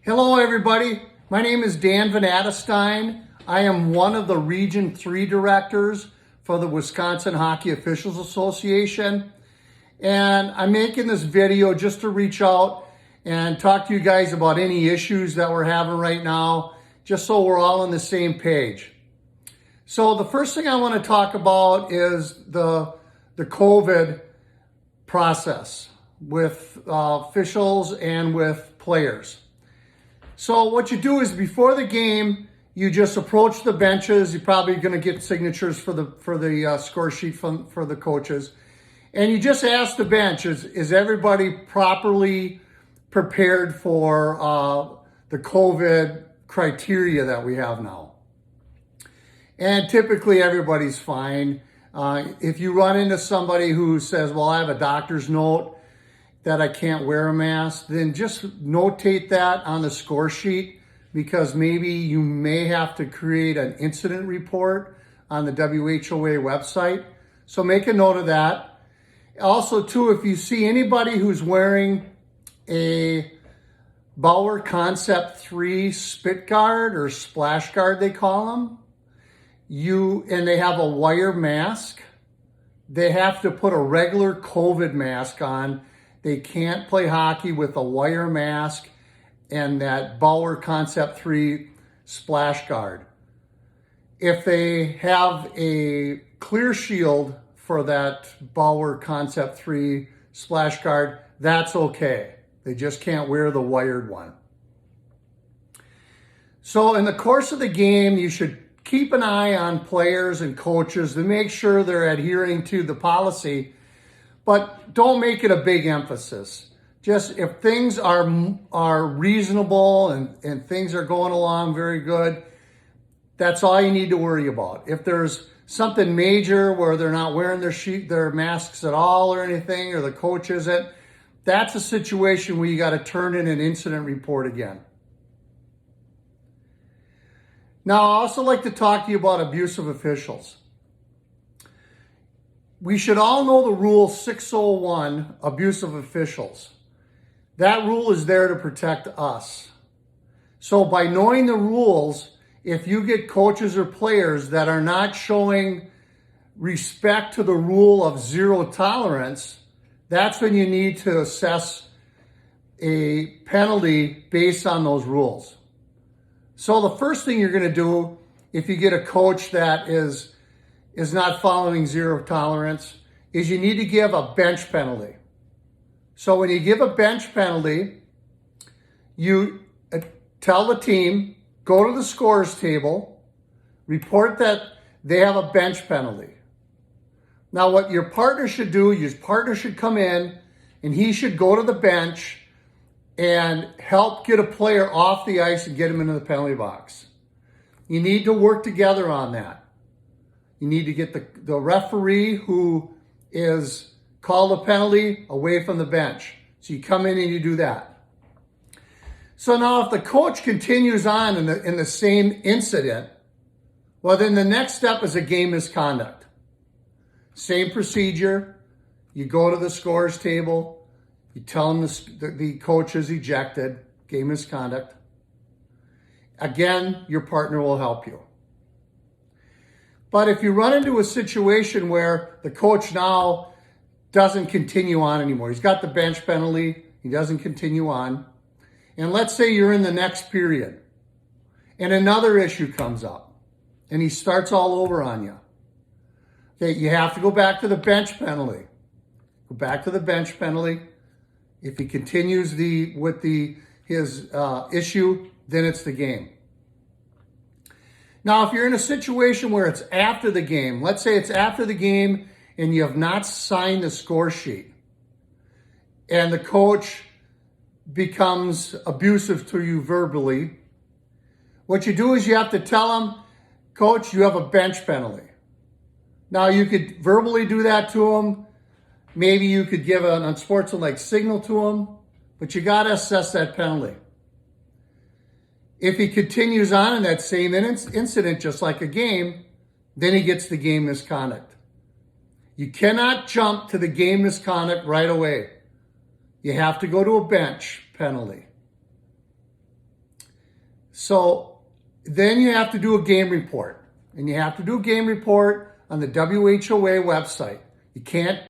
Hello everybody, my name is Dan Van Attestein. I am one of the Region 3 directors for the Wisconsin Hockey Officials Association. And I'm making this video just to reach out and talk to you guys about any issues that we're having right now, just so we're all on the same page. So the first thing I want to talk about is the COVID process with officials and with players. So what you do is before the game, you just approach the benches. You're probably going to get signatures for the score sheet for the coaches. And you just ask the bench, is everybody properly prepared for the COVID criteria that we have now? And typically everybody's fine. If you run into somebody who says, well, I have a doctor's note that I can't wear a mask, then just notate that on the score sheet, because maybe you may have to create an incident report on the WHOA website. So make a note of that. Also too, if you see anybody who's wearing a Bauer Concept 3 spit guard or splash guard, they call them, and they have a wire mask, they have to put a regular COVID mask on. They can't play hockey with a wire mask and that Bauer Concept 3 splash guard. If they have a clear shield for that Bauer Concept 3 splash guard, that's okay. They just can't wear the wired one. So in the course of the game, you should keep an eye on players and coaches to make sure they're adhering to the policy, but don't make it a big emphasis. Just if things are reasonable and things are going along very good, that's all you need to worry about. If there's something major where they're not wearing their masks at all or anything, or the coach isn't, that's a situation where you got to turn in an incident report again. Now, I also like to talk to you about abusive officials. We should all know the rule 601, abusive officials. That rule is there to protect us. So by knowing the rules, if you get coaches or players that are not showing respect to the rule of zero tolerance, that's when you need to assess a penalty based on those rules. So the first thing you're going to do if you get a coach that is not following zero tolerance is you need to give a bench penalty. So when you give a bench penalty, you tell the team, go to the scores table, report that they have a bench penalty. Now what your partner should do, your partner should come in and he should go to the bench and help get a player off the ice and get him into the penalty box. You need to work together on that. You need to get the referee who is called a penalty away from the bench. So you come in and you do that. So now if the coach continues on in the same incident, well then the next step is a game misconduct. Same procedure. You go to the scores table. You tell them the coach is ejected, game misconduct. Again, your partner will help you. But if you run into a situation where the coach now doesn't continue on anymore, he's got the bench penalty, he doesn't continue on, and let's say you're in the next period and another issue comes up and he starts all over on you. Okay, you have to go back to the bench penalty. Go back to the bench penalty. If he continues with his issue, then it's the game. Now, if you're in a situation where it's after the game, let's say it's after the game and you have not signed the score sheet and the coach becomes abusive to you verbally, what you do is you have to tell him, Coach, you have a bench penalty. Now, you could verbally do that to him. Maybe you could give an unsportsmanlike signal to him, but you got to assess that penalty. If he continues on in that same incident, just like a game, then he gets the game misconduct. You cannot jump to the game misconduct right away. You have to go to a bench penalty. So then you have to do a game report. And you have to do a game report on the WHOA website. You can't